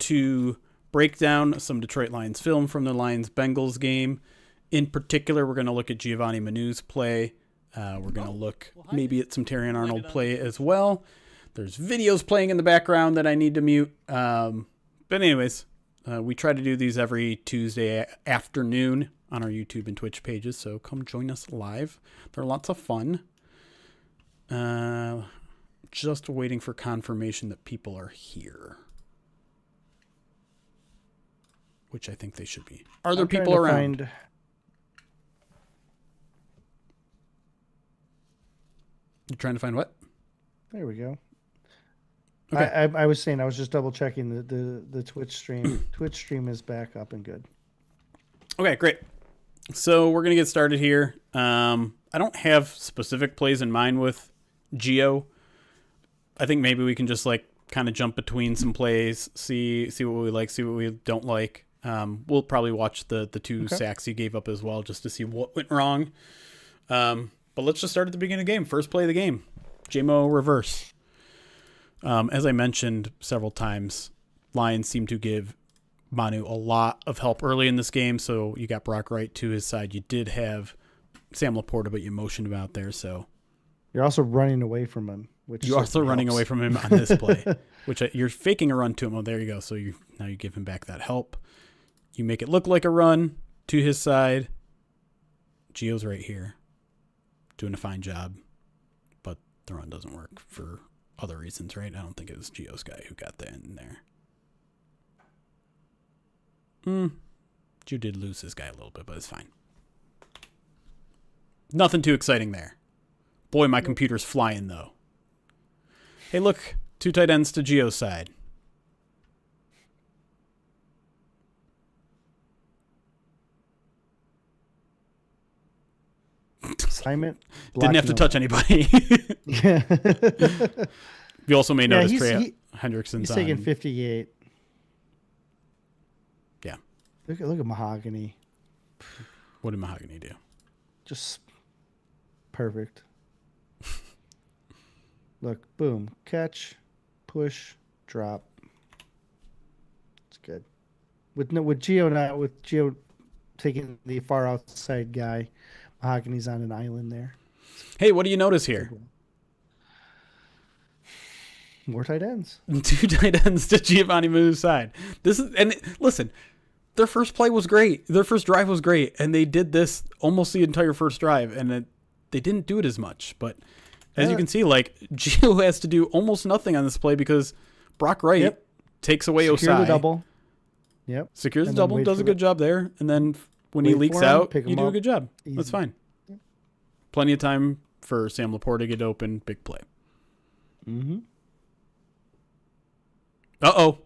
to break down some Detroit Lions film from the Lions-Bengals game. In particular, we're going to look at Giovanni Manu's play. We're going to look maybe at some Terrion Arnold play as well. There's videos playing in the background that I need to mute. But anyways, we try to do these every Tuesday afternoon on our YouTube and Twitch pages, so come join us live. They're lots of fun. Just waiting for confirmation that people are here. Which I think they should be. Are there people around? You're trying to find what? There we go. Okay. I was saying, I was just double checking the Twitch stream. Twitch stream is back up and good. Okay, great. So we're going to get started here. I don't have specific plays in mind with Gio. I think maybe we can just like kind of jump between some plays, see what we like, see what we don't like. We'll probably watch the two sacks he gave up as well, just to see what went wrong. But let's just start at the beginning of the game. First play of the game, JMO reverse. As I mentioned several times, Lions seem to give Manu a lot of help early in this game. So you got Brock Wright to his side. You did have Sam Laporta, but you motioned him out there. So you're also running away from him. You're also running away from him on this play, which you're faking a run to him. Oh, there you go. So now you give him back that help. You make it look like a run to his side. Gio's right here, doing a fine job, but the run doesn't work for other reasons, right? I don't think it was Gio's guy who got that in there. Gio did lose his guy a little bit, but it's fine. Nothing too exciting there. Boy, my computer's flying, though. Hey, look, two tight ends to Gio's side. Assignment. Didn't have to touch anybody. Yeah. You also may notice Trey Hendrickson's he's taking 58. Yeah. Look at Mahogany. What did Mahogany do? Just perfect. Look, boom, catch, push, drop. It's good. With Gio taking the far outside guy, Mahogany's on an island there. Hey, what do you notice here? More tight ends. Two tight ends to Giovanni Manu's side. Listen, their first play was great. Their first drive was great, and they did this almost the entire first drive, and they didn't do it as much. But as you can see, like Gio has to do almost nothing on this play because Brock Wright takes away Osai. Secure the double. Yep. Secures the double, does a good job there, and then when he leaks out, you do a good job. Easy. That's fine. Yep. Plenty of time for Sam Laporta to get open. Big play. Mm-hmm. Uh-oh.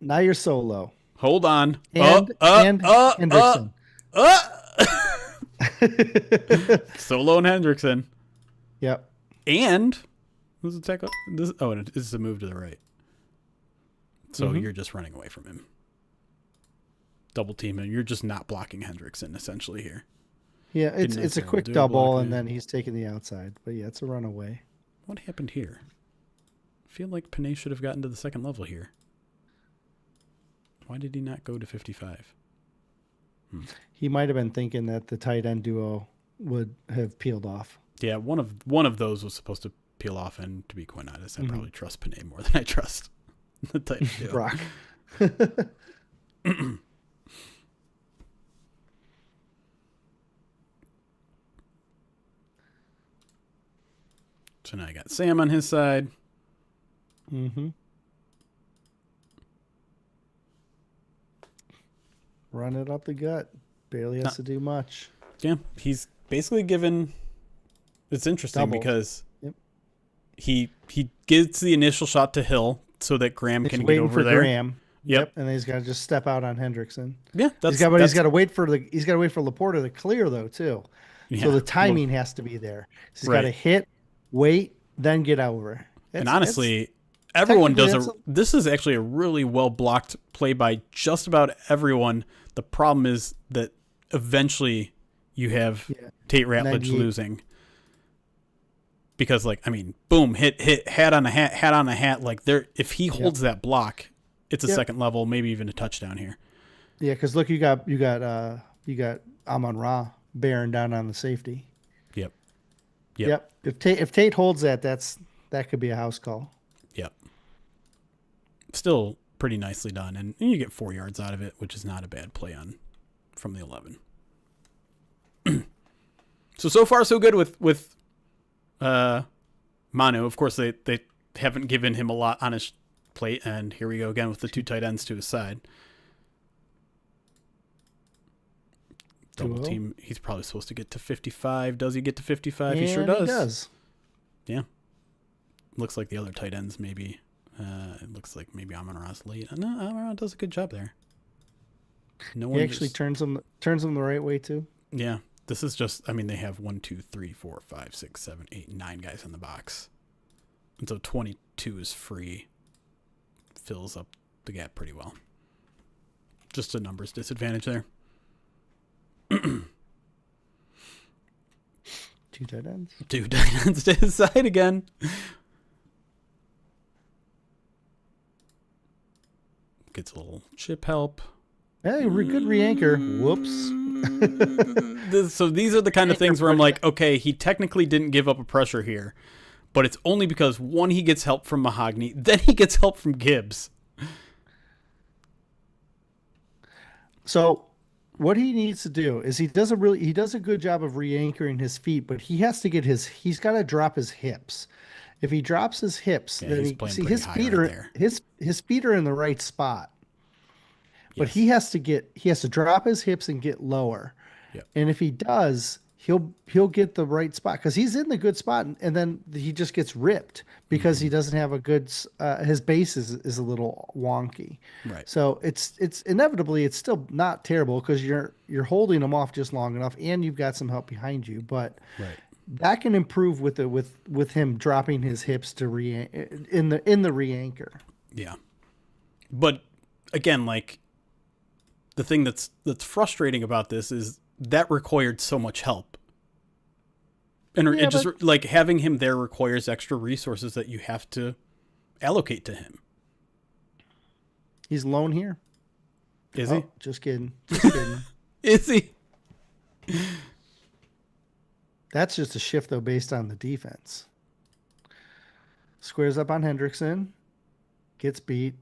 Now you're solo. Hold on. And Hendrickson. Solo and Hendrickson. Yep. And who's the tackle? This is a move to the right. So you're just running away from him. Double team him. You're just not blocking Hendrickson essentially here. Yeah, it's a quick double, and then he's taking the outside. But yeah, it's a runaway. What happened here? I feel like Panay should have gotten to the second level here. Why did he not go to 55? He might have been thinking that the tight end duo would have peeled off. Yeah, one of those was supposed to peel off, and to be quite honest, I probably trust Panay more than I trust the tight end duo. Brock. So now I got Sam on his side. Mm-hmm. Run it up the gut. Barely has to do much. Yeah, he's basically given. It's interesting because he gives the initial shot to Hill so that Graham can get over there. Graham. Yep, and then he's got to just step out on Hendrickson. Yeah, he's got to wait for Laporta to clear though too. Yeah, so the timing has to be there. So he's got to hit, wait, then get over. And honestly, everyone does this is actually a really well blocked play by just about everyone. The problem is that eventually you have Tate Ratledge losing. Because boom, hit, hat on a hat. Like if he holds that block, it's a second level, maybe even a touchdown here. Yeah, because look, you got Amon-Ra bearing down on the safety. Yep. Yep. If Tate holds that could be a house call. Yep. Still pretty nicely done, and you get 4 yards out of it, which is not a bad play from the 11. So far so good with Manu. Of course, they haven't given him a lot on his plate, and here we go again with the 2 tight ends to his side. Double team. He's probably supposed to get to 55. Does he get to 55? He sure does. He does. Yeah. Looks like the other tight ends maybe. It looks like maybe Amon-Ra's late. No, Amon-Ra does a good job there. He actually turns them the right way too. Yeah. This is just, I mean, they have 1, 2, 3, 4, 5, 6, 7, 8, 9 guys in the box. And so 22 is free. Fills up the gap pretty well. Just a numbers disadvantage there. 2 tight ends. 2 tight ends to his side again. Gets a little chip help. Hey, good re-anchor. Whoops. So these are the kind of things where I'm like, okay, he technically didn't give up a pressure here, but it's only because, one, he gets help from Mahogany, then he gets help from Gibbs. So what he needs to do is he does a good job of re-anchoring his feet, but he's got to drop his hips. If he drops his hips, then his feet are his feet are in the right spot. But yes. he has to drop his hips and get lower. Yep. And if he does, he'll get the right spot because he's in the good spot, and then he just gets ripped because he doesn't have a good his base is a little wonky. Right. So it's inevitably it's still not terrible because you're holding him off just long enough, and you've got some help behind you. But that can improve with him dropping his hips to in the re-anchor. Yeah. But again, like, the thing that's frustrating about this is that required so much help. And like having him there requires extra resources that you have to allocate to him. He's alone here. Is he? Just kidding. Is he? That's just a shift though based on the defense. Squares up on Hendrickson. Gets beat.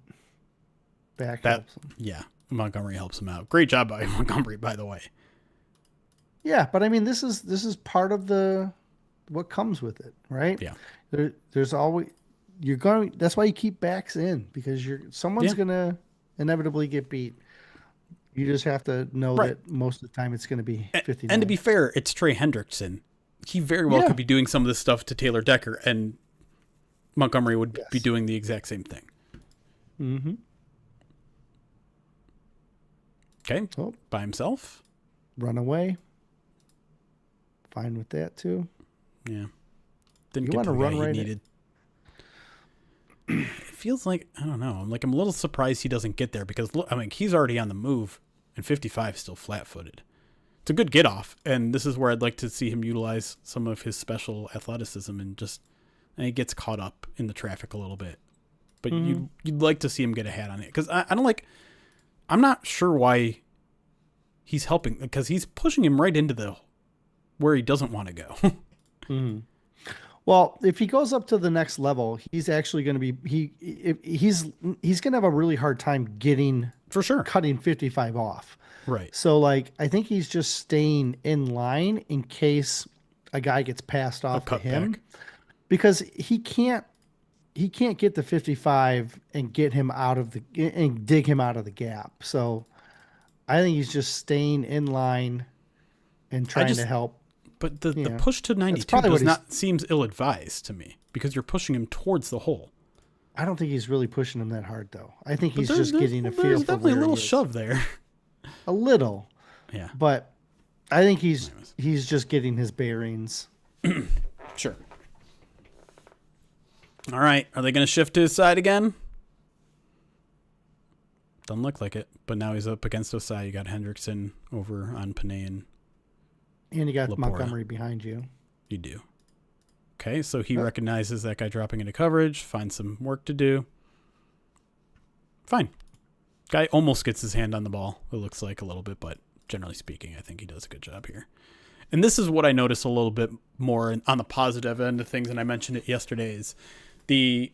Helps him. Yeah. Montgomery helps him out. Great job by Montgomery, by the way. Yeah, but I mean, this is part of what comes with it, right? Yeah. There's always that's why you keep backs in, because someone's gonna inevitably get beat. You just have to know that most of the time it's going to be 59. And to be fair, it's Trey Hendrickson. He very well could be doing some of this stuff to Taylor Decker, and Montgomery would be doing the exact same thing. Mm-hmm. Okay, by himself. Run away. Fine with that too. Yeah. Didn't get the guy he needed. It feels like, I don't know. I'm a little surprised he doesn't get there because, I mean, he's already on the move, and 55 is still flat-footed. It's a good get-off, and this is where I'd like to see him utilize some of his special athleticism and he gets caught up in the traffic a little bit. But you'd like to see him get a hat on it because I'm not sure why he's helping, because he's pushing him right into where he doesn't want to go. Mm-hmm. Well, if he goes up to the next level, he's actually going to be he's going to have a really hard time cutting 55 off. Right. So I think he's just staying in line in case a guy gets passed off to him, because he can't get the 55 and get him and dig him out of the gap. So I think he's just staying in line and trying to help. But the push to 92 seems ill-advised to me, because you're pushing him towards the hole. I don't think he's really pushing him that hard, though. I think he's just getting a feel for where he is. There's definitely a little shove there. A little. Yeah. But I think he's just getting his bearings. Sure. All right. Are they going to shift to his side again? Doesn't look like it. But now he's up against Osai. You got Hendrickson over on Panay. And you got Montgomery behind you. You do. Okay, so he recognizes that guy dropping into coverage, finds some work to do. Fine. Guy almost gets his hand on the ball, it looks like a little bit, but generally speaking, I think he does a good job here. And this is what I notice a little bit more on the positive end of things, and I mentioned it yesterday, is the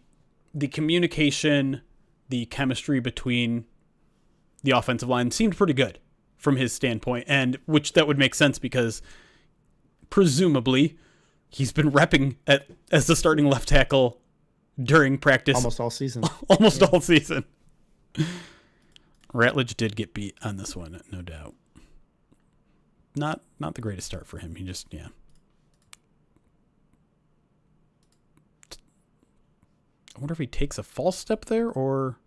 communication, the chemistry between the offensive line seemed pretty good from his standpoint, and which that would make sense because presumably he's been repping as the starting left tackle during practice almost all season. All season. Ratledge did get beat on this one, no doubt. Not the greatest start for him. He just, yeah. I wonder if he takes a false step there or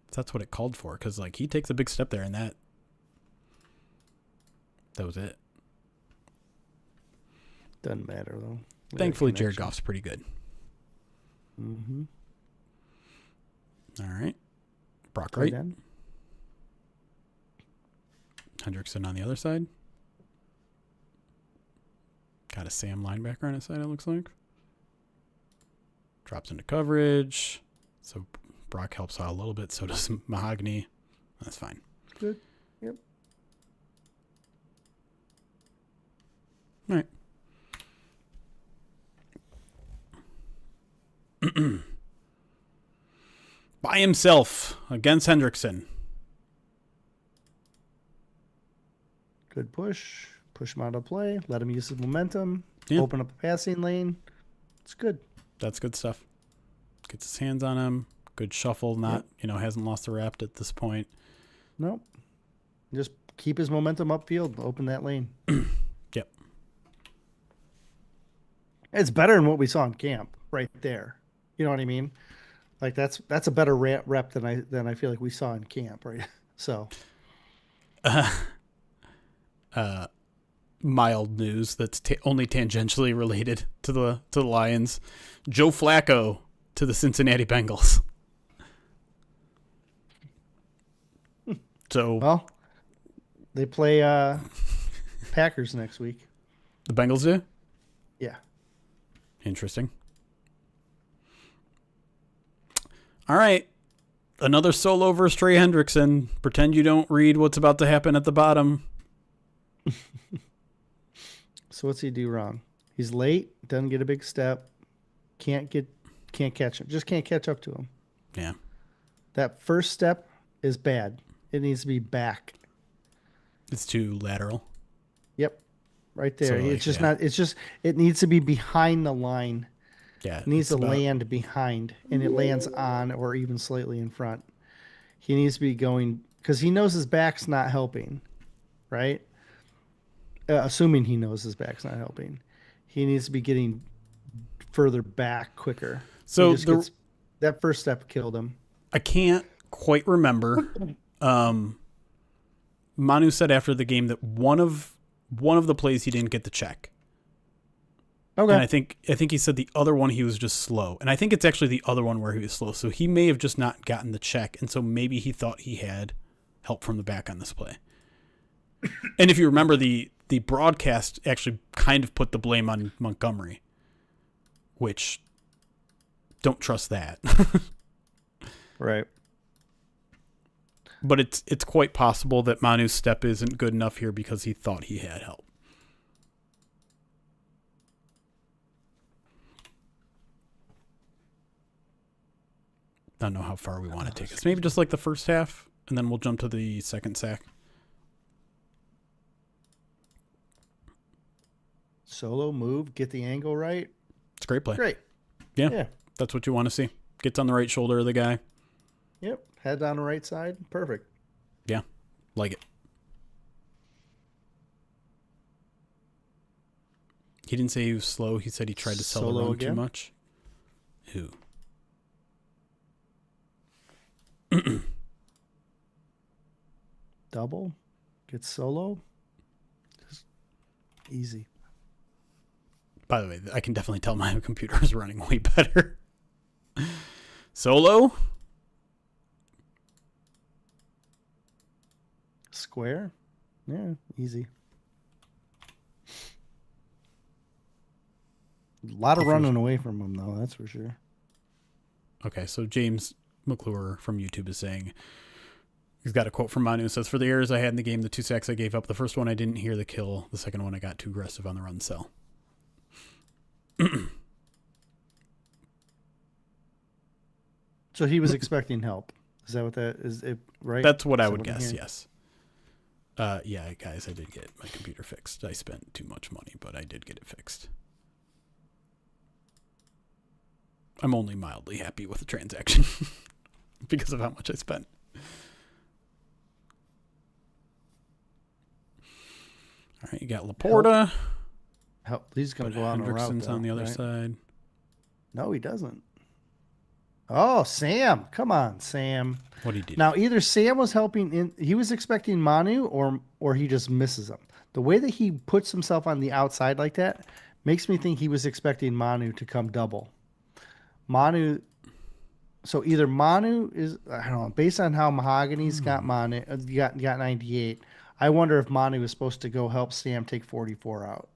if that's what it called for. Because, like, he takes a big step there and that was it. Doesn't matter, though. Thankfully, Jared Goff's pretty good. Mm-hmm. All right. Brock Wright. Hendrickson on the other side. Got a Sam linebacker on his side, it looks like. Drops into coverage. So Brock helps out a little bit. So does Mahogany. That's fine. Good. Yep. All right. By himself against Hendrickson. Good push. Push him out of play. Let him use his momentum. Yeah. Open up a passing lane. It's good. That's good stuff. Gets his hands on him. Good shuffle. Not, hasn't lost the rep at this point. Nope. Just keep his momentum upfield. Open that lane. Yep. It's better than what we saw in camp right there. You know what I mean? Like that's a better rep than I feel like we saw in camp, right? So, mild news that's only tangentially related to the Lions. Joe Flacco to the Cincinnati Bengals. So, well, they play Packers next week. The Bengals do? Yeah. Interesting. All right. Another solo versus Trey Hendrickson. Pretend you don't read what's about to happen at the bottom. So what's he do wrong? He's late, doesn't get a big step, can't catch him. Just can't catch up to him. Yeah. That first step is bad. It needs to be back. It's too lateral. Yep. Right there. So, It's just not, it needs to be behind the line. Yeah. It needs to land behind, and it lands on or even slightly in front. He needs to be going, because he knows his back's not helping, right? Assuming he knows his back's not helping. He needs to be getting further back quicker. So that first step killed him. I can't quite remember. Manu said after the game that one of the plays he didn't get the check. Okay. And I think he said the other one he was just slow. And I think it's actually the other one where he was slow. So he may have just not gotten the check. And so maybe he thought he had help from the back on this play. And if you remember, the broadcast actually kind of put the blame on Montgomery, which don't trust that. Right. But it's quite possible that Manu's step isn't good enough here because he thought he had help. I don't know how far we want to take us. Maybe just like the first half, and then we'll jump to the second sack. Solo move, get the angle right. It's a great play. Great. Yeah. That's what you want to see. Gets on the right shoulder of the guy. Yep. Head on the right side. Perfect. Yeah. Like it. He didn't say he was slow. He said he tried to sell the run too much. Who? Double. Get solo. Just easy. By the way, I can definitely tell my computer is running way better. Solo. Square. Yeah, easy. A lot of running away from him, though, that's for sure. Okay, so James McClure from YouTube is saying, he's got a quote from Manu. It says, "For the errors I had in the game, the 2 sacks I gave up, the first one I didn't hear the kill. The second one I got too aggressive on the run sell." So he was expecting help. Is that what that is? It, right? That's what I would guess, yes. Yeah, guys, I did get my computer fixed. I spent too much money, but I did get it fixed. I'm only mildly happy with the transaction because of how much I spent. All right, you got Laporta. He's going to go on a route, Hendrickson's on the other side. No, he doesn't. Oh, Sam. Come on, Sam. What did he do? Now, either Sam was helping he was expecting Manu or he just misses him. The way that he puts himself on the outside like that makes me think he was expecting Manu to come double. Manu, so either Manu is, I don't know, based on how Mahogany's got Manu, got 98, I wonder if Manu was supposed to go help Sam take 44 out.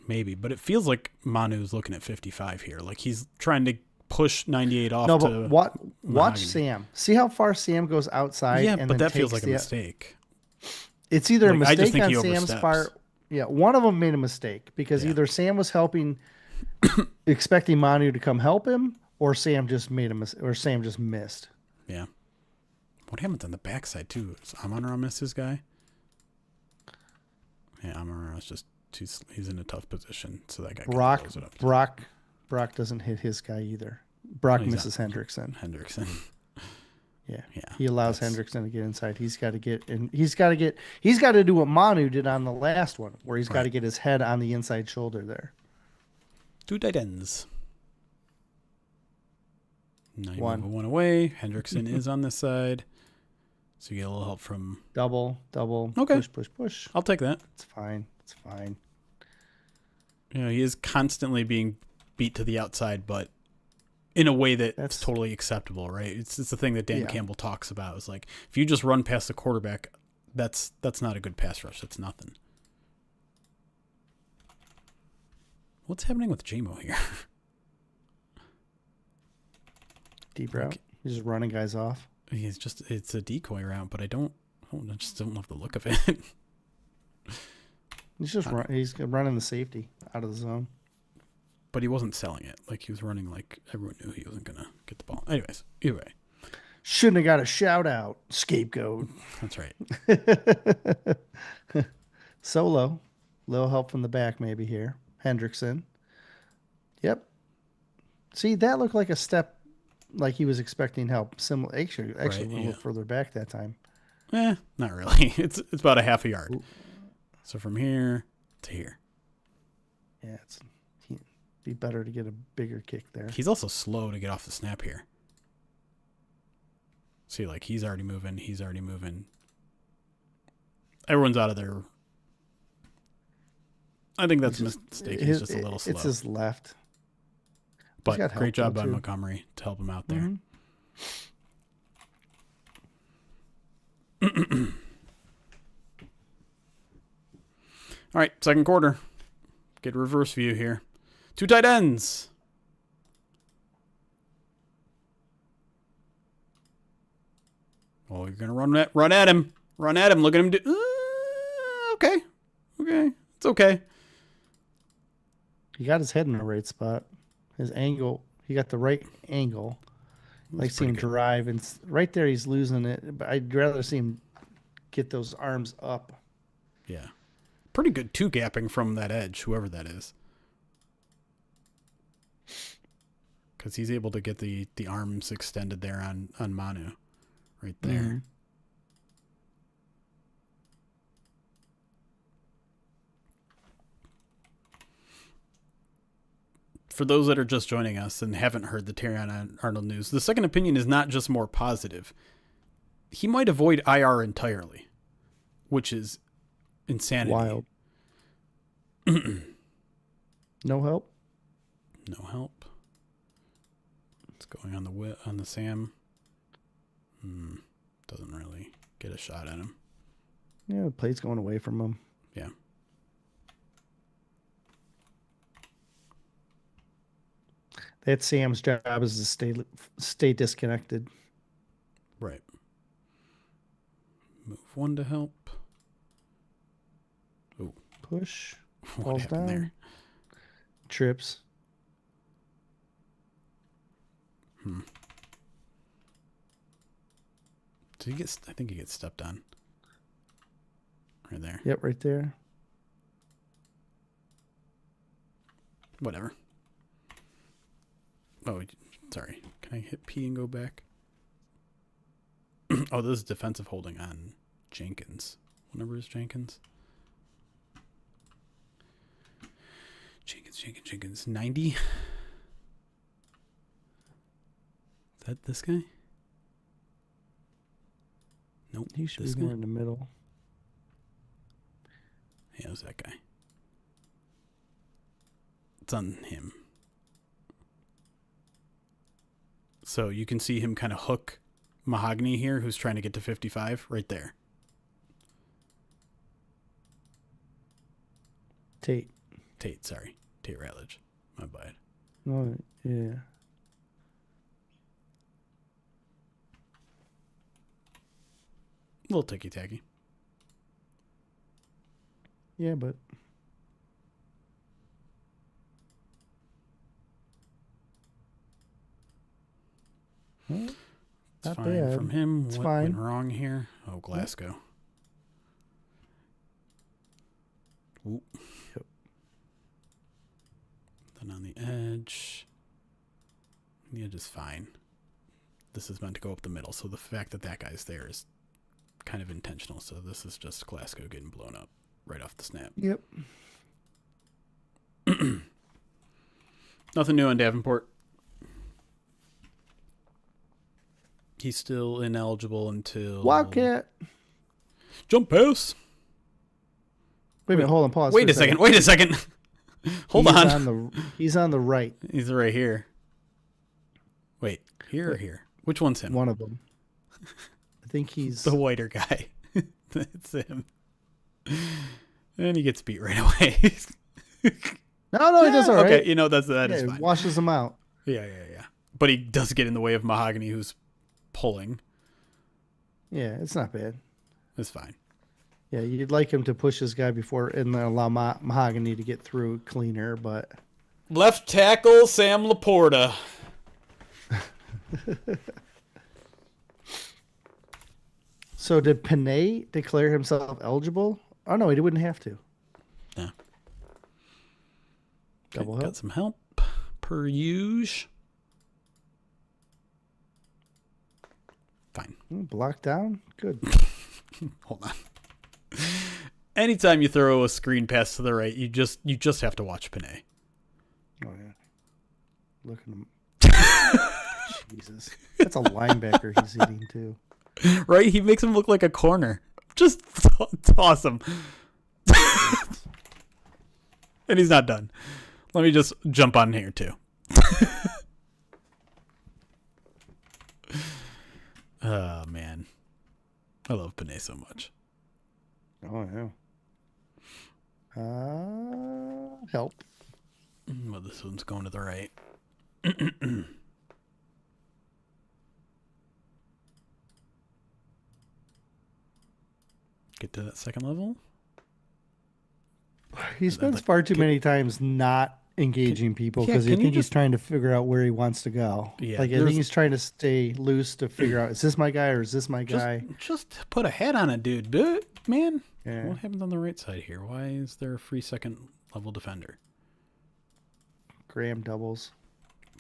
Maybe, but it feels like Manu's looking at 55 here. Like he's trying to push 98 off. No, to but watch Sam. See how far Sam goes outside. Yeah, and but then that feels like a mistake. It's either a I just mistake think on he Sam's oversteps. part. Yeah, one of them made a mistake because either Sam was helping, expecting Manu to come help him, or Sam just or Sam just missed. Yeah. What happens on the backside too? Is Amon-Ra miss his guy? Yeah, Amon-Ra is just he's in a tough position, so that guy can close it up. Brock doesn't hit his guy either. Brock misses Hendrickson. Yeah. He allows Hendrickson to get inside. He's got to get in. He's got to do what Manu did on the last one, where he's got to get his head on the inside shoulder there. 2 tight ends. Now you move one away. Hendrickson is on this side. So you get a little help from double. Okay. Push. I'll take that. It's fine. You know, he is constantly being beat to the outside, but in a way that's totally acceptable, right? It's the thing that Dan Campbell talks about. Is like, if you just run past the quarterback, that's not a good pass rush. That's nothing. What's happening with JMO here? Deep route. He's just running guys off. It's a decoy route, but I just don't love the look of it. He's running the safety out of the zone. But he wasn't selling it. Like, he was running like everyone knew he wasn't going to get the ball. Anyways, either way. Shouldn't have got a shout out. Scapegoat. That's right. Solo. Little help from the back maybe here. Hendrickson. Yep. See, that looked like a step like he was expecting help. Similar. Actually a little further back that time. Not really. It's about a half a yard. Ooh. So from here to here. Yeah, it'd be better to get a bigger kick there. He's also slow to get off the snap here. See, like, he's already moving. Everyone's out of there. I think that's a mistake. He's just a little slow. It's his left. But great job by Montgomery to help him out there. Mm-hmm. All right, second quarter. Get a reverse view here. 2 tight ends. Oh, you're gonna run at him. Run at him. Look at him do. Okay. It's okay. He got his head in the right spot. His angle. He got the right angle. Like see him drive, and right there he's losing it. But I'd rather see him get those arms up. Yeah, pretty good 2-gapping from that edge, whoever that is, because he's able to get the arms extended there on Manu, right there. Mm-hmm. For those that are just joining us and haven't heard the Terrion Arnold news, the second opinion is not just more positive. He might avoid IR entirely, which is insanity. Wild. No help? No help. It's going on the Sam. Doesn't really get a shot at him. Yeah, the play's going away from him. Yeah. That's Sam's job is to stay disconnected. Right. Move 1 to help. Oh. Push. What Falls happened down. there? Trips. I think he gets stepped on. Right there. Yep, right there. Whatever. Oh, sorry. Can I hit P and go back? Oh, this is defensive holding on Jenkins. What number is Jenkins? Jenkins. 90? Is that this guy? Nope. He should this be guy? more in the middle. Yeah, it was that guy. It's on him. So you can see him kind of hook Mahogany here, who's trying to get to 55, right there. Tate, sorry. Tate Ratledge. My bad. Oh, yeah. A little ticky-tacky. Yeah, but well, It's not fine bad. from him. It's What fine. went wrong here? Oh, Glasgow. Ooh. Yep. Then on the edge. The edge is fine. This is meant to go up the middle, so the fact that that guy's there is kind of intentional. So this is just Glasgow getting blown up right off the snap. Yep. Nothing new on Davenport. He's still ineligible until... Wildcat. Jump pass. Wait a minute. Hold on. Pause. Wait for a second. Wait a second. Hold He's on. He's on the right. He's right here. Wait, here or here? Which one's him? One of them. I think he's The whiter guy. That's him. And he gets beat right away. No, he does all right. Okay, you know, that is He fine. washes him out. Yeah. But he does get in the way of Mahogany, who's pulling. Yeah, it's not bad. It's fine. Yeah, you'd like him to push this guy before and then allow Mahogany to get through cleaner, but Left tackle, Sam Laporta. So did Panay declare himself eligible? Oh no, he wouldn't have to. Yeah. Double Got help. some help. Per usual. Fine. Block down. Good. Hold on. Anytime you throw a screen pass to the right, you just have to watch Panay. Oh yeah. Look at him. Jesus. That's a linebacker he's eating too. Right? He makes him look like a corner. Just toss him. And he's not done. Let me just jump on here too. Oh man. I love Panay so much. Oh yeah. Help. Well, this one's going to the right. Get to that second level. He spends far too many times not engaging people because I can you think he's just- trying to figure out where he wants to go. Yeah, like I think he's trying to stay loose to figure out, is this my guy or is this my guy? Just put a head on it, dude. Man. Yeah. What happened on the right side here? Why is there a free second level defender? Graham doubles.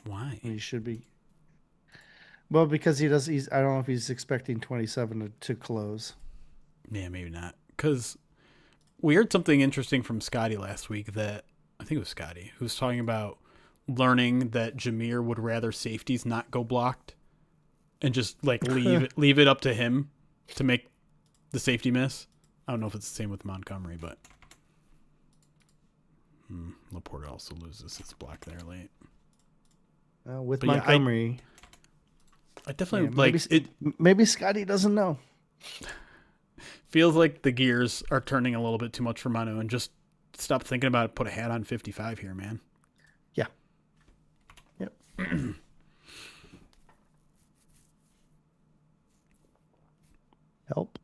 Why? He should be. Well, because he's I don't know if he's expecting 27 to close. Yeah, maybe not. Because we heard something interesting from Scotty last week that, I think it was Scotty, who was talking about learning that Jameer would rather safeties not go blocked and just like leave it up to him to make the safety miss. I don't know if it's the same with Montgomery, but Laporta also loses his block there late. With But yeah, Montgomery, I definitely maybe, like it. Maybe Scotty doesn't know. Feels like the gears are turning a little bit too much for Manu, and just stop thinking about it. Put a hat on 55 here, man. Yeah. Yep. Help.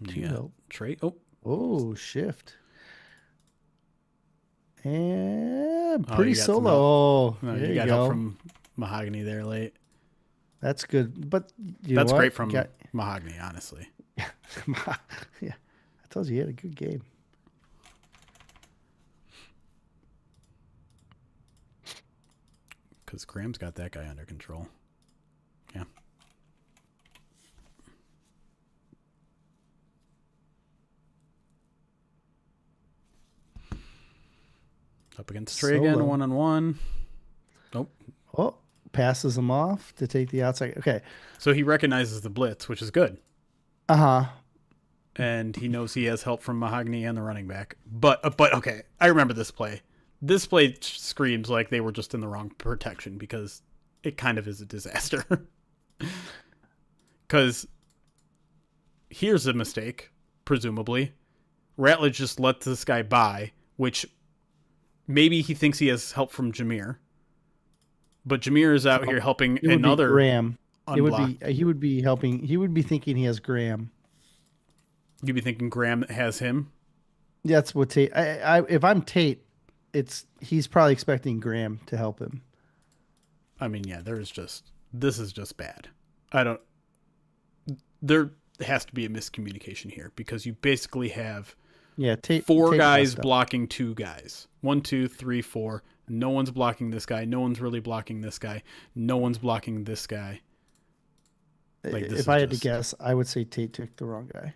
You 2 got help. Trey. Oh, Oh, shift. And oh, pretty you got some solo. help. Oh, No, there you you got help go. from Mahogany there late. That's good. But you know That's what? great from Mahogany, honestly. Yeah, I told you he had a good game. Because Graham's got that guy under control. Yeah. Up against Trey again, 1-on-1. Nope. Oh, passes him off to take the outside. Okay. So he recognizes the blitz, which is good. Uh-huh. And he knows he has help from Mahogany and the running back. But okay, I remember this play. This play screams like they were just in the wrong protection because it kind of is a disaster. Because here's a mistake, presumably. Ratledge just let this guy by, which maybe he thinks he has help from Jameer. But Jameer is out here helping another Graham. unblocked. He would be helping. He would be thinking he has Graham. You'd be thinking Graham has him? That's what Tate. If I'm Tate, he's probably expecting Graham to help him. I mean, yeah, this is just bad. There has to be a miscommunication here because you basically have four guys blocking 2 guys. 1, 2, 3, 4. No one's blocking this guy. No one's really blocking this guy. No one's blocking this guy. If I had to guess, I would say Tate took the wrong guy.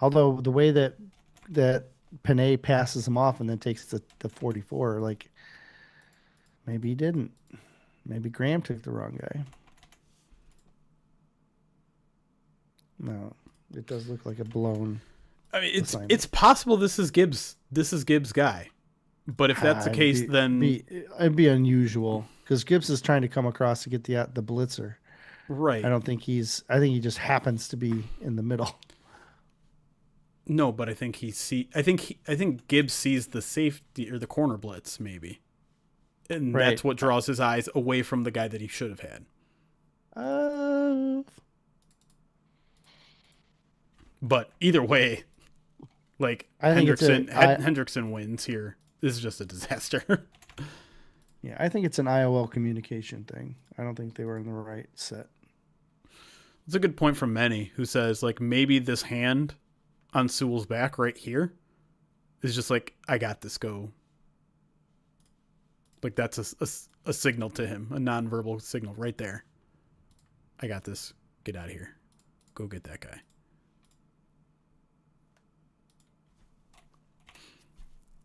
Although the way that Panay passes him off and then takes the 44, like maybe he didn't. Maybe Graham took the wrong guy. No, it does look like a blown. I mean, it's possible this is Gibbs. This is Gibbs' guy. But if that's the case, then it'd be unusual because Gibbs is trying to come across to get the blitzer. Right. I think he just happens to be in the middle. No, but I think I think Gibbs sees the safety or the corner blitz maybe, and that's what draws his eyes away from the guy that he should have had. But either way, like Hendrickson wins here. This is just a disaster. Yeah, I think it's an IOL communication thing. I don't think they were in the right set. It's a good point from Manny, who says like maybe this hand on Sewell's back right here is just like, I got this, go. Like that's a signal to him, a nonverbal signal right there. I got this. Get out of here. Go get that guy.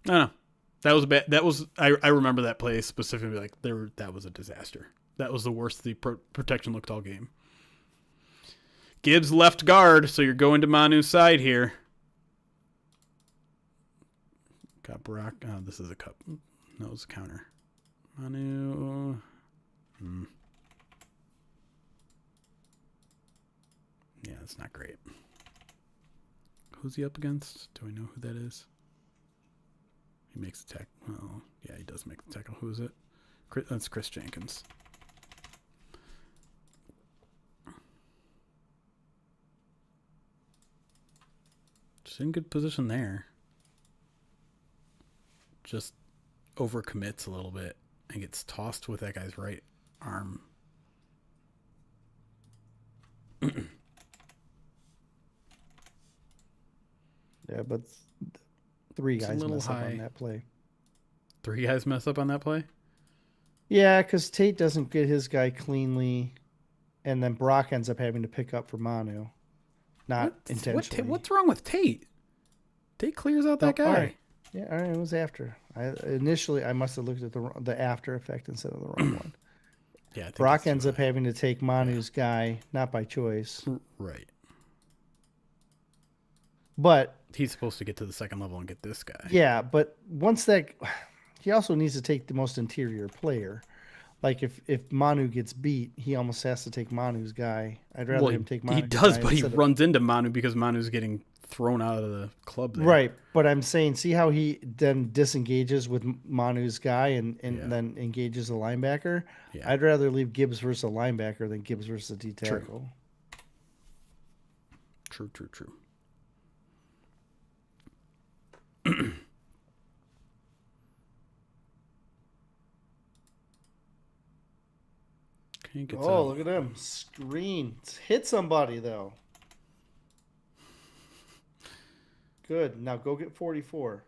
I don't know. That was bad. That was I remember that play specifically. Like that was a disaster. That was the worst the protection looked all game. Gibbs left guard, so you're going to Manu's side here. Got Brock. Oh, this is a cup. No, it's a counter. Manu. Yeah, that's not great. Who's he up against? Do we know who that is? He makes the tackle. Oh, yeah, he does make the tackle. Who is it? That's Chris Jenkins. Just in good position there. Just overcommits a little bit and gets tossed with that guy's right arm. Yeah, but 3 guys mess up on that play. 3 guys mess up on that play? Yeah, because Tate doesn't get his guy cleanly, and then Brock ends up having to pick up for Manu. Not intentionally. What's wrong with Tate? Tate clears out that guy. All right. Yeah, all right, it was after. Initially, I must have looked at the after effect instead of the wrong one. Yeah, Brock ends up having to take Manu's guy, not by choice. Right. But he's supposed to get to the second level and get this guy. Yeah, but once that, he also needs to take the most interior player. Like if Manu gets beat, he almost has to take Manu's guy. I'd rather him take Manu's guy. He does, but he runs into Manu because Manu's getting thrown out of the club there. Right, but I'm saying, see how he then disengages with Manu's guy and then engages the linebacker? Yeah. I'd rather leave Gibbs versus a linebacker than Gibbs versus a D tackle. True, true, true. Okay, gets Oh, out. look at them. Screen. Hit somebody, though. Good. Now go get 44.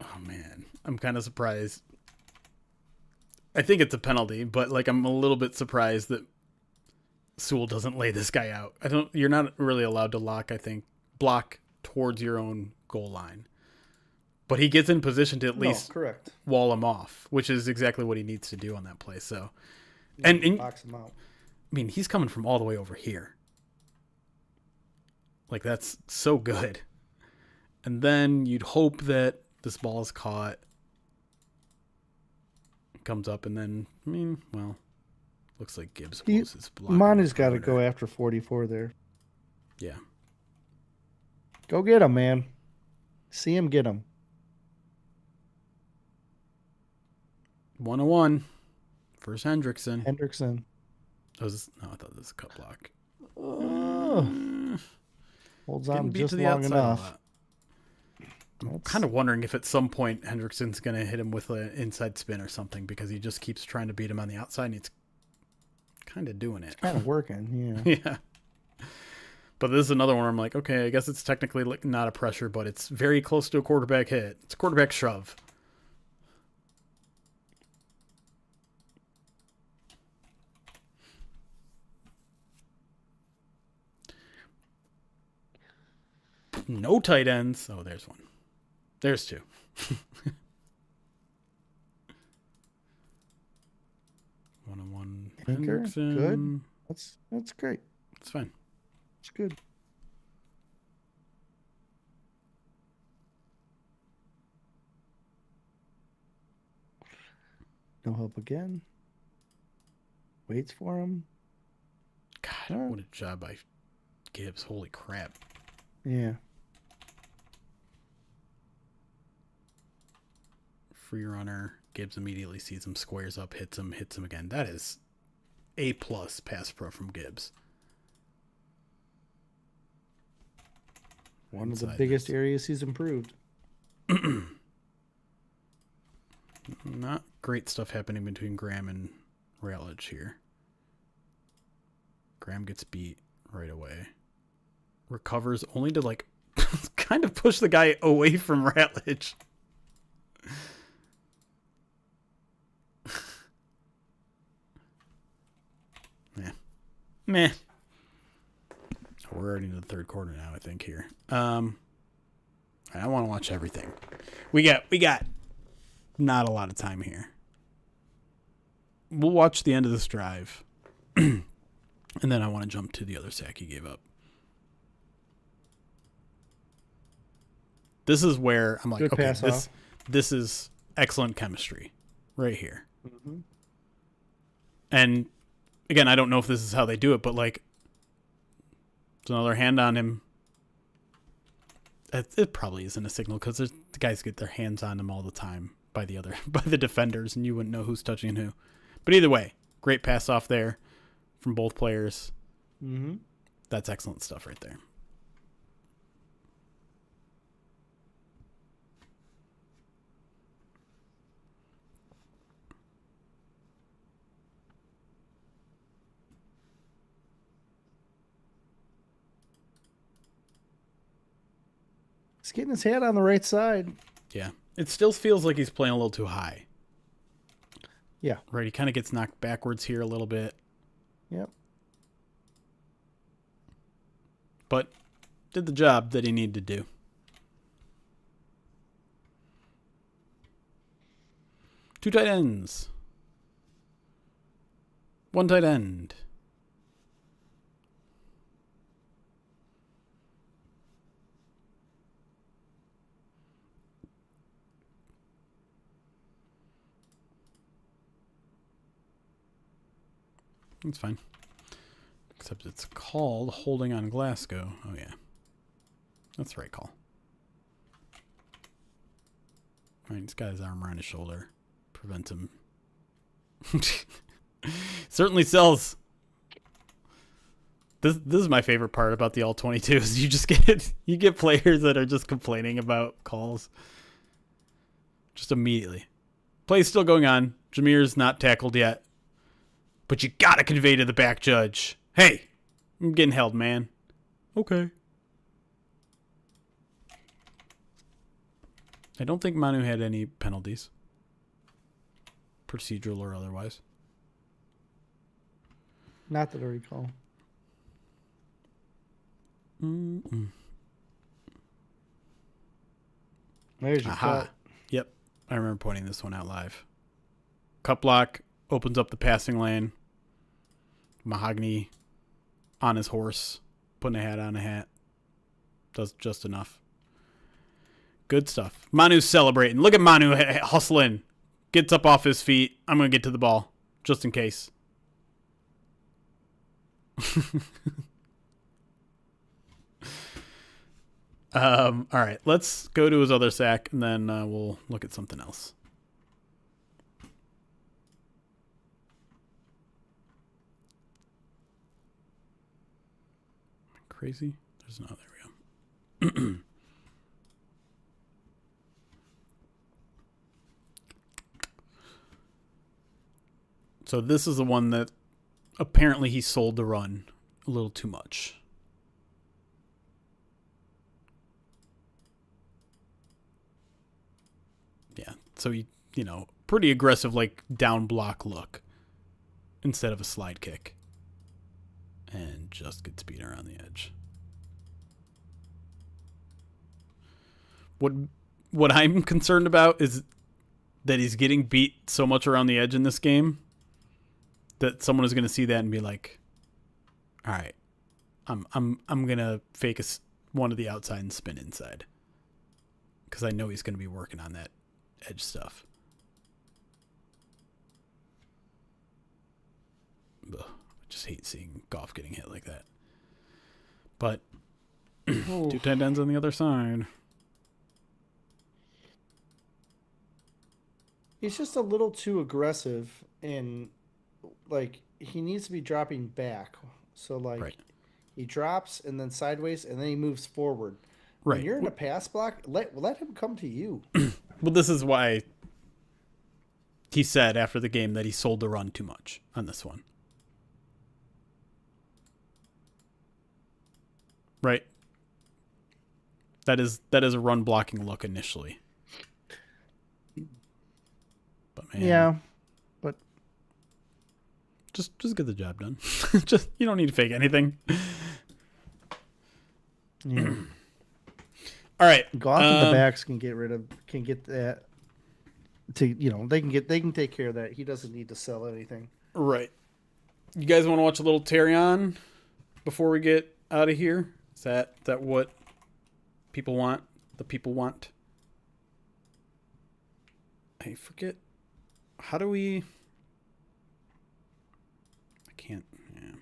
Oh, man. I'm kind of surprised. I think it's a penalty, but like I'm a little bit surprised that Sewell doesn't lay this guy out. You're not really allowed to block towards your own goal line. But he gets in position to at least correct. wall him off, which is exactly what he needs to do on that play. So, and box him out. I mean, he's coming from all the way over here. Like, that's so good. And then you'd hope that this ball is caught. Comes up, and then, I mean, well, looks like Gibbs closes block. Manu's got to go after 44 there. Yeah. Go get him, man. See him get him. 101. First Hendrickson. I thought this was a cut block. Holds on just long enough. I'm kind of wondering if at some point Hendrickson's going to hit him with an inside spin or something, because he just keeps trying to beat him on the outside, and he's kind of doing it. It's kind of working, yeah. Yeah. But this is another one where I'm like, okay, I guess it's technically not a pressure, but it's very close to a quarterback hit. It's a quarterback shove. No tight ends. Oh, there's one. There's two. One-on-one. Hendrickson. Good. That's great. It's fine. It's good. No help again. Waits for him. God, what a job by Gibbs. Holy crap. Yeah. Free runner. Gibbs immediately sees him, squares up, hits him again. That is A+ pass pro from Gibbs. One of the biggest areas he's improved. Not great stuff happening between Graham and Rutledge here. Graham gets beat right away. Recovers only to kind of push the guy away from Rutledge. Meh. We're already in the third quarter now, I think, here. I want to watch everything. We got not a lot of time here. We'll watch the end of this drive. And then I want to jump to the other sack he gave up. This is where I'm like, good okay, pass this is excellent chemistry right here. Mm-hmm. And again, I don't know if this is how they do it, but like, there's another hand on him. It probably isn't a signal, because the guys get their hands on him all the time by the defenders, and you wouldn't know who's touching who. But either way, great pass off there from both players. Mm-hmm. That's excellent stuff right there. He's getting his head on the right side. Yeah. It still feels like he's playing a little too high. Yeah. Right. He kind of gets knocked backwards here a little bit. Yep. But did the job that he needed to do. Two tight ends. One tight end. It's fine. Except it's called holding on Glasgow. Oh, yeah. That's the right call. I mean, he's got his arm around his shoulder. Prevents him. Certainly sells. This is my favorite part about the all-22 is you get players that are just complaining about calls. Just immediately. Play's still going on. Jameer's not tackled yet. But you gotta convey to the back judge. Hey, I'm getting held, man. Okay. I don't think Manu had any penalties. Procedural or otherwise. Not that I recall. Mm-mm. There's your cut. Yep. I remember pointing this one out live. Cut block opens up the passing lane. Mahogany on his horse. Putting a hat on a hat. Does just enough. Good stuff. Manu's celebrating. Look at Manu hustling. Gets up off his feet. I'm going to get to the ball. Just in case. All right. Let's go to his other sack, and then we'll look at something else. Crazy? There's no. There we go. So this is the one that apparently he sold the run a little too much. Yeah, so he, pretty aggressive, like down block look instead of a slide kick. And just gets beat around the edge. What I'm concerned about is that he's getting beat so much around the edge in this game that someone is going to see that and be like, "All right, I'm going to fake one of the outside and spin inside." Cuz I know he's going to be working on that edge stuff. Ugh, I just hate seeing Goff getting hit like that. But two tight ends on the other side. He's just a little too aggressive, and like he needs to be dropping back. So like he drops and then sideways and then he moves forward. Right. When you're in a pass block, let him come to you. Well, this is why he said after the game that he sold the run too much on this one. Right? That is a run blocking look initially. But man, yeah, but just get the job done. Just you don't need to fake anything. Yeah. All right, Goff and the backs can get that. They can take care of that. He doesn't need to sell anything. Right. You guys want to watch a little Terrion before we get out of here? Is that what people want? The people want? I forget. How do we... I can't... Yeah.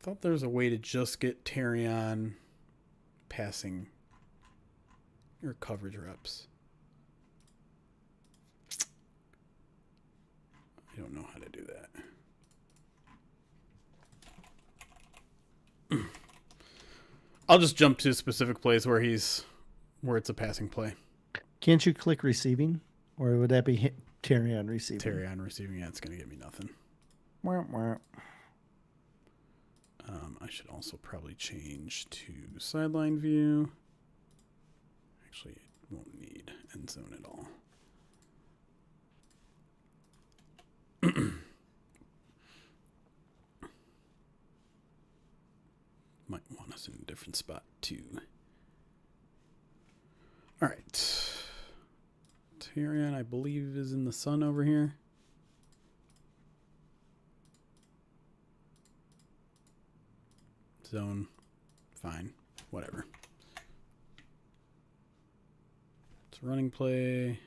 Thought there was a way to just get Terrion passing your coverage reps. I don't know how to do that. I'll just jump to specific plays where it's a passing play. Can't you click receiving, or would that be Terrion receiving? Terrion receiving, yeah, it's going to get me nothing. I should also probably change to sideline view. Actually, it won't need end zone at all. Might want us in a different spot too. All right. Terrion, I believe, is in the sun over here. Zone. Fine. Whatever. It's a running play.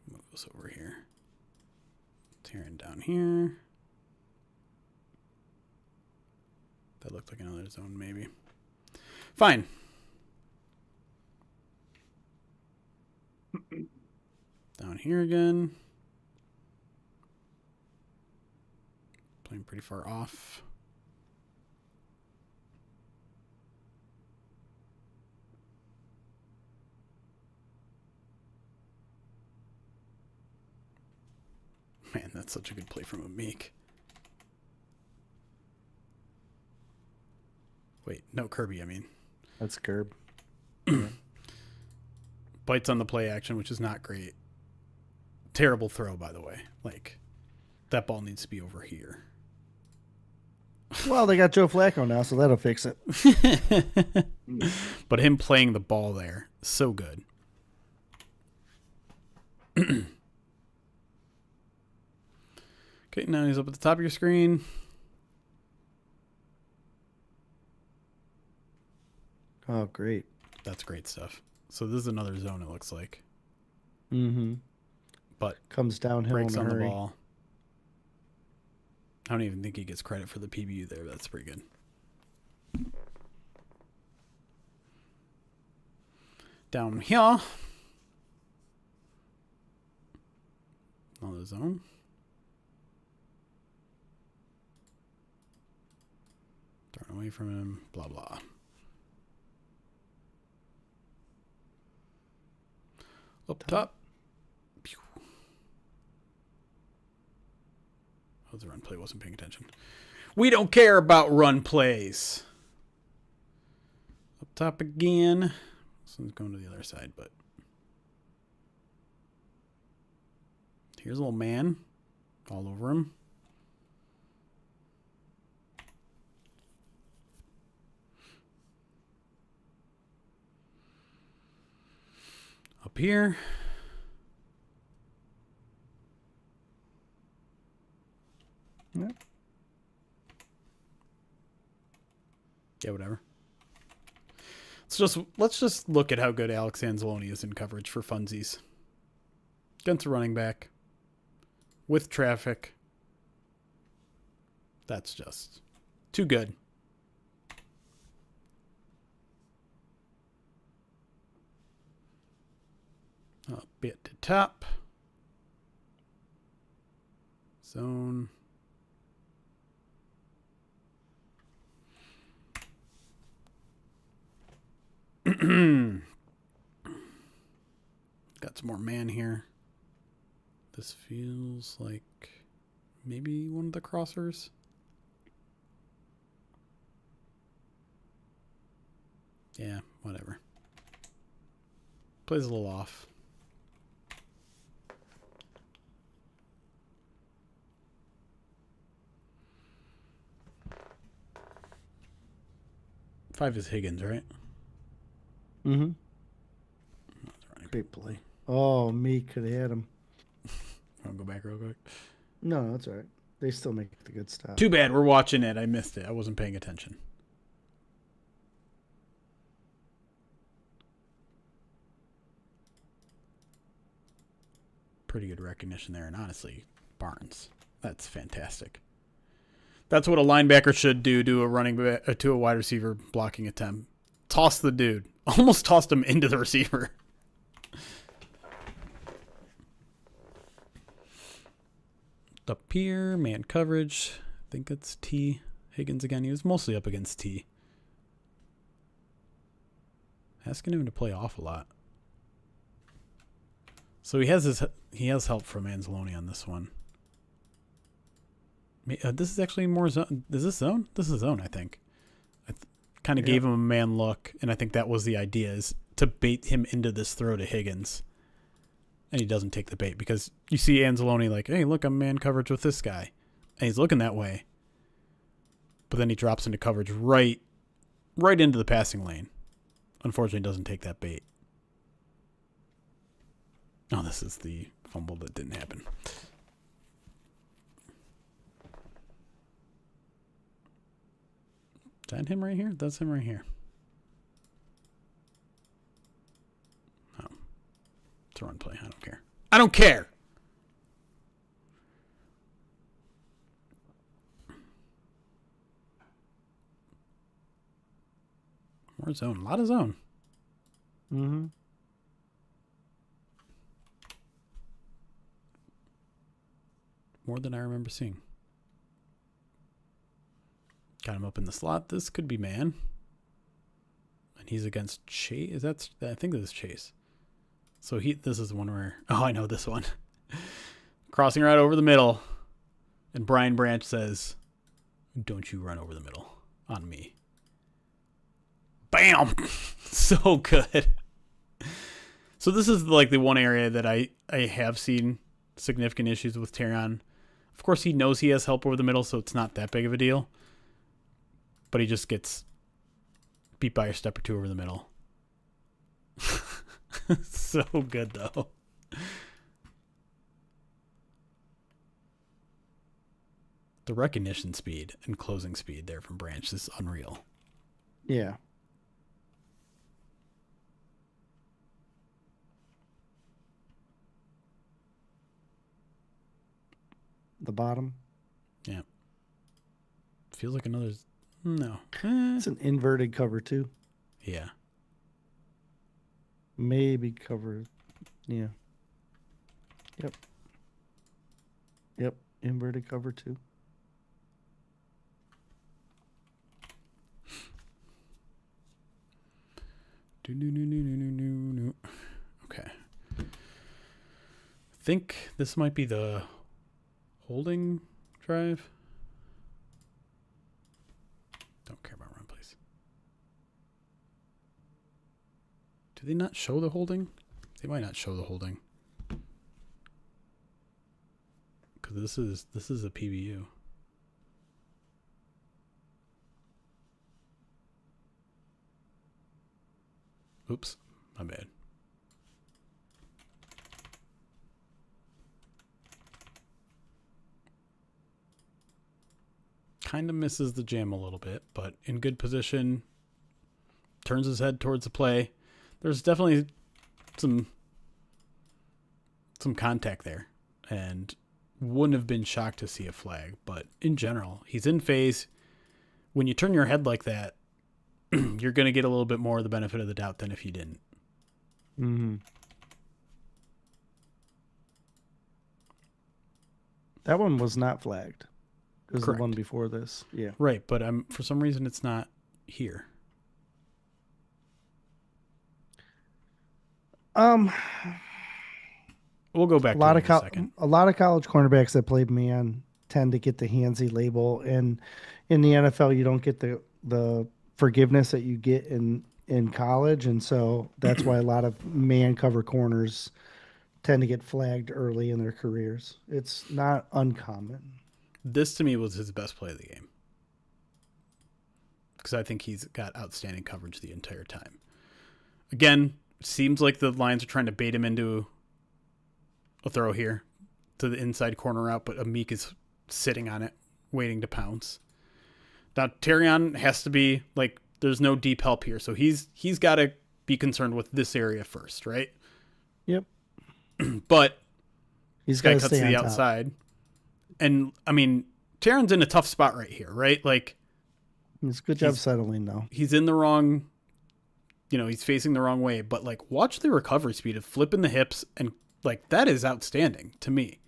Move this over here. Terrion down here. looked like another zone, maybe. Fine. Down here again. Playing pretty far off. Man, that's such a good play from a Meek. Wait, no, Kirby, I mean. That's Gerb. Bites on the play action, which is not great. Terrible throw, by the way. Like, that ball needs to be over here. Well, they got Joe Flacco now, so that'll fix it. But him playing the ball there, so good. Okay, now he's up at the top of your screen. Oh, great. That's great stuff. So this is another zone, it looks like. Mm-hmm. But comes downhill breaks in a on hurry. the ball. I don't even think he gets credit for the PBU there. That's pretty good. Down here. Another zone. Turn away from him. Blah, blah. Up top. Pew. That was a run play. Wasn't paying attention. We don't care about run plays. Up top again. This one's going to the other side, but here's a little man all over him. Up here. Yep. Yeah, whatever. Let's just look at how good Alex Anzalone is in coverage for funsies. Against a running back. With traffic. That's just too good. Up at the top. Zone. Got some more man here. This feels like maybe one of the crossers. Yeah, whatever. Plays a little off. Five is Higgins, right? Mm-hmm. Great play. Oh, me could have had him. Want to go back real quick? No, that's all right. They still make the good stuff. Too bad. We're watching it. I missed it. I wasn't paying attention. Pretty good recognition there. And honestly, Barnes. That's fantastic. That's what a linebacker should do to a running back, to a wide receiver blocking attempt. Toss the dude. Almost tossed him into the receiver. Up here, man coverage. I think it's T. Higgins again. He was mostly up against T. Asking him to play off a lot. So he has help from Anzalone on this one. This is actually more zone. Is this zone? This is zone, I think. I kind of gave him a man look, and I think that was the idea, is to bait him into this throw to Higgins. And he doesn't take the bait because you see Anzalone like, hey, look, I'm man coverage with this guy. And he's looking that way. But then he drops into coverage right into the passing lane. Unfortunately, doesn't take that bait. Oh, this is the fumble that didn't happen. Is that him right here? That's him right here. Oh. It's a run play. I don't care. I don't care! More zone. A lot of zone. Mm-hmm. More than I remember seeing. Got him up in the slot. This could be man. And he's against Chase. I think this is Chase. So this is the one where... Oh, I know this one. Crossing right over the middle. And Brian Branch says, "Don't you run over the middle on me." Bam! So good. So this is like the one area that I have seen significant issues with Terrion. Of course, he knows he has help over the middle, so it's not that big of a deal. But he just gets beat by a step or two over the middle. So good, though. The recognition speed and closing speed there from Branch is unreal. Yeah. The bottom. Yeah. Feels like another... No. It's an inverted cover, too. Yeah. Maybe cover. Yeah. Yep. Inverted cover, too. Okay. I think this might be the holding drive. Don't care about run, please. Do they not show the holding? They might not show the holding. Because this is a PBU. Oops, my bad. Kind of misses the jam a little bit, but in good position. Turns his head towards the play. There's definitely some contact there, and wouldn't have been shocked to see a flag. But in general, he's in phase. When you turn your head like that, you're going to get a little bit more of the benefit of the doubt than if you didn't. Mm-hmm. That one was not flagged. It was Correct. the one before this. Yeah. Right, but for some reason it's not here. We'll go back to it in a second. A lot of college cornerbacks that played man tend to get the handsy label, and in the NFL you don't get the forgiveness that you get in college, and so that's why a lot of man cover corners tend to get flagged early in their careers. It's not uncommon. This to me was his best play of the game, because I think he's got outstanding coverage the entire time. Again, seems like the Lions are trying to bait him into a throw here to the inside corner route, but Amik is sitting on it, waiting to pounce. Now, Terrion has to be, like, there's no deep help here, so he's got to be concerned with this area first, right? Yep. But He's this guy got to cuts to stay the on top. outside. And, I mean, Terrion's in a tough spot right here, right? Like, It's a good job settling, though. he's in the wrong, he's facing the wrong way, but, like, watch the recovery speed of flipping the hips, and, like, that is outstanding to me.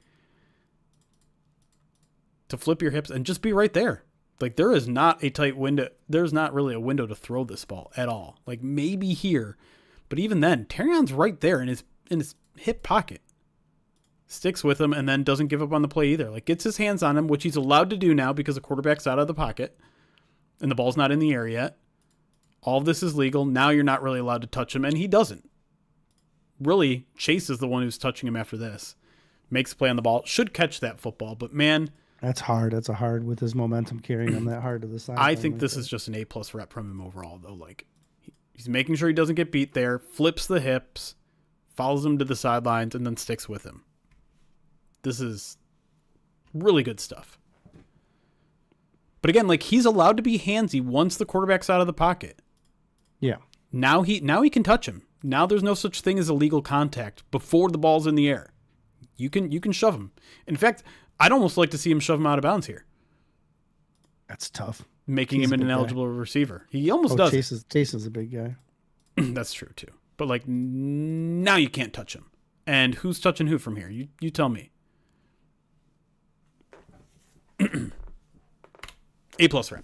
To flip your hips and just be right there. Like, there is not a tight window. There's not really a window to throw this ball at all. Like, maybe here, but even then, Terrion's right there in his hip pocket. Sticks with him and then doesn't give up on the play either. Like, gets his hands on him, which he's allowed to do now because the quarterback's out of the pocket and the ball's not in the air yet. All of this is legal. Now you're not really allowed to touch him, and he doesn't. Really, Chase is the one who's touching him after this. Makes a play on the ball. Should catch that football, but man, That's hard. That's a hard with his momentum carrying him that hard to the side. I think this is just an A+ rep from him overall, though. Like, he's making sure he doesn't get beat there, flips the hips, follows him to the sidelines, and then sticks with him. This is really good stuff. But again, like, he's allowed to be handsy once the quarterback's out of the pocket. Yeah. Now he can touch him. Now there's no such thing as illegal contact before the ball's in the air. You can shove him. In fact, I'd almost like to see him shove him out of bounds here. That's tough. making He's him a an big guy. ineligible receiver. He almost Oh, does. Chase is a big guy. That's true too. But like now you can't touch him. And who's touching who from here? You tell me. A+ for him.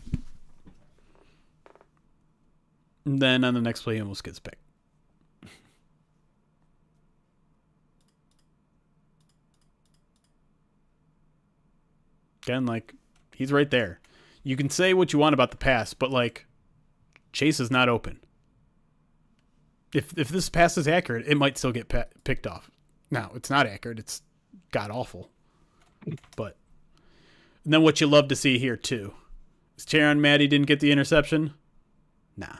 And then on the next play, he almost gets picked. Again, like, he's right there. You can say what you want about the pass, but like, Chase is not open. If this pass is accurate, it might still get picked off. Now, it's not accurate. It's god awful. But and then what you love to see here too is Terrion mad he didn't get the interception. Nah,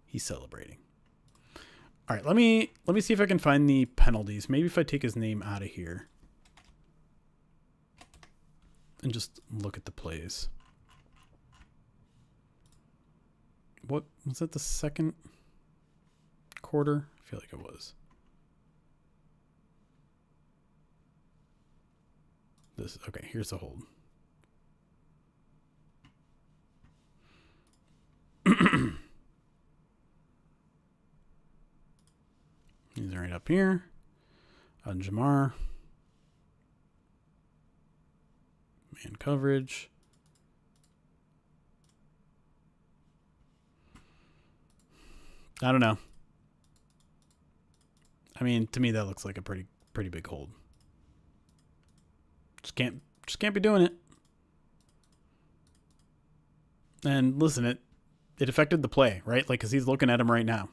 he's celebrating. All right, let me see if I can find the penalties. Maybe if I take his name out of here and just look at the plays. What was that? The second quarter? I feel like it was. This okay. Here's the hold. He's right up here on Jamar. Man coverage. I don't know. I mean, to me that looks like a pretty big hold. Just can't be doing it. And listen, it affected the play, right? Like, cause he's looking at him right now,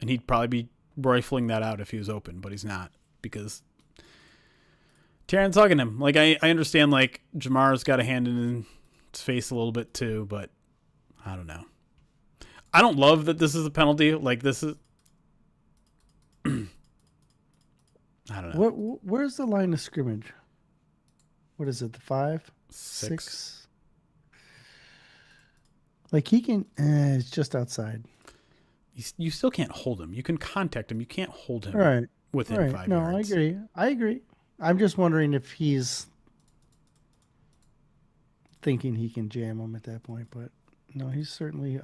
and he'd probably be rifling that out if he was open, but he's not because Terrion's hugging him. Like, I understand, like, Jamar's got a hand in his face a little bit too, but I don't know. I don't love that this is a penalty. Like, this is I don't know. Where's the line of scrimmage? What is it? The 5? 6? Like, he can. It's just outside. You still can't hold him. You can contact him. You can't hold him Right. within 5 No, yards. I agree. I'm just wondering if he's thinking he can jam him at that point, but no, he's certainly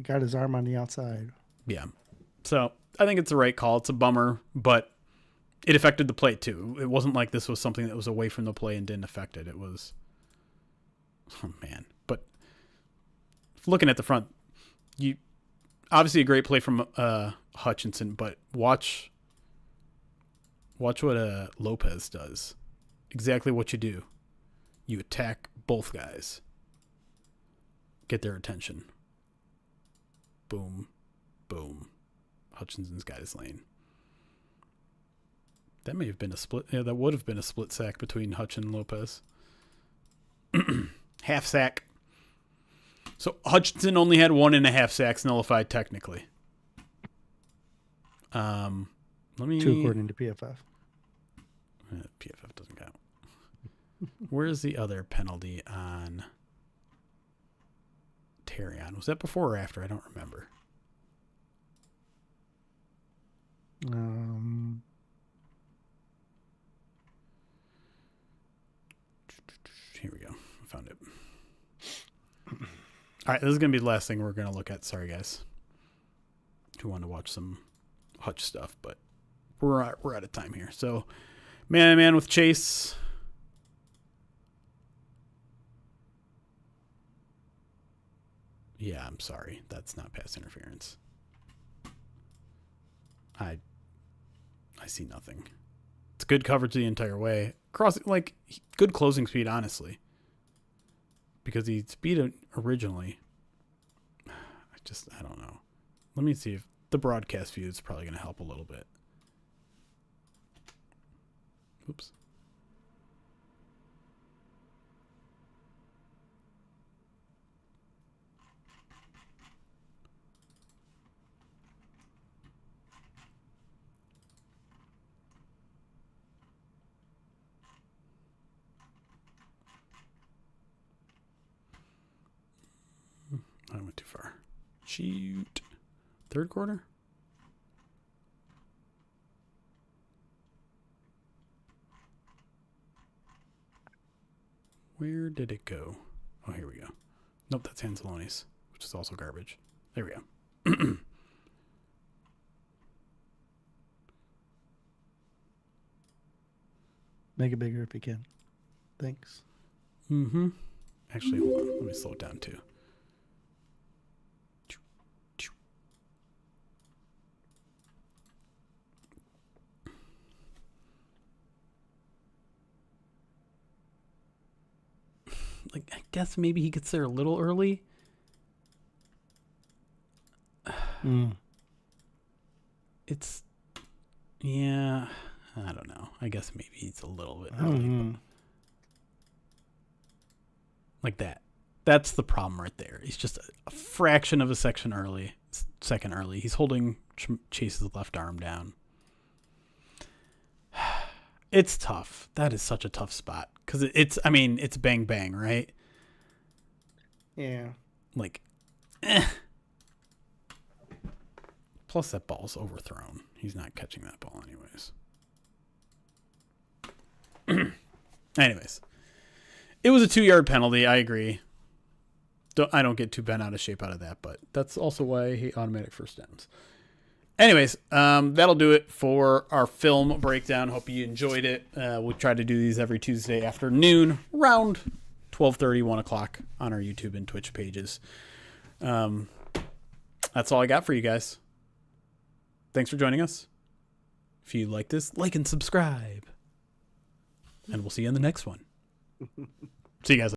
got his arm on the outside. Yeah. So I think it's the right call. It's a bummer, but it affected the play too. It wasn't like this was something that was away from the play and didn't affect it. It was, oh man. But looking at the front, you obviously a great play from Hutchinson, but watch what Lopez does. Exactly what you do. You attack both guys. Get their attention. Boom. Boom. Hutchinson's got his lane. That may have been a split. Yeah, that would have been a split sack between Hutch and Lopez. Half sack. So Hutchinson only had 1.5 sacks nullified technically. Let me. 2 according to PFF. PFF doesn't count. Where's the other penalty on Terrion? Was that before or after? I don't remember. Here we go. I found it. All right, this is going to be the last thing we're going to look at. Sorry, guys. Who want to watch some Hutch stuff, but we're out of time here. So, man with Chase. Yeah, I'm sorry. That's not pass interference. I see nothing. It's good coverage the entire way. Like, good closing speed, honestly. Because he speed originally. I don't know. Let me see if the broadcast view is probably going to help a little bit. Oops. I went too far. Shoot. Third quarter? Where did it go? Oh, here we go. Nope, that's Anzalone's, which is also garbage. There we go. Make it bigger if you can. Thanks. Mm-hmm. Actually, hold on. Let me slow it down too. Like, I guess maybe he gets there a little early. It's, yeah, I don't know. I guess maybe he's a little bit early. But like that. That's the problem right there. He's just a fraction of a second early. He's holding Chase's left arm down. It's tough. That is such a tough spot. Because it's bang bang, right? Yeah. Like, Plus that ball's overthrown. He's not catching that ball anyways. Anyways. It was a 2-yard penalty. I agree. I don't get too bent out of shape out of that, but that's also why I hate automatic first downs. Anyways, that'll do it for our film breakdown. Hope you enjoyed it. We try to do these every Tuesday afternoon, around 12:30, 1 o'clock on our YouTube and Twitch pages. That's all I got for you guys. Thanks for joining us. If you like this, like and subscribe. And we'll see you in the next one. See you guys.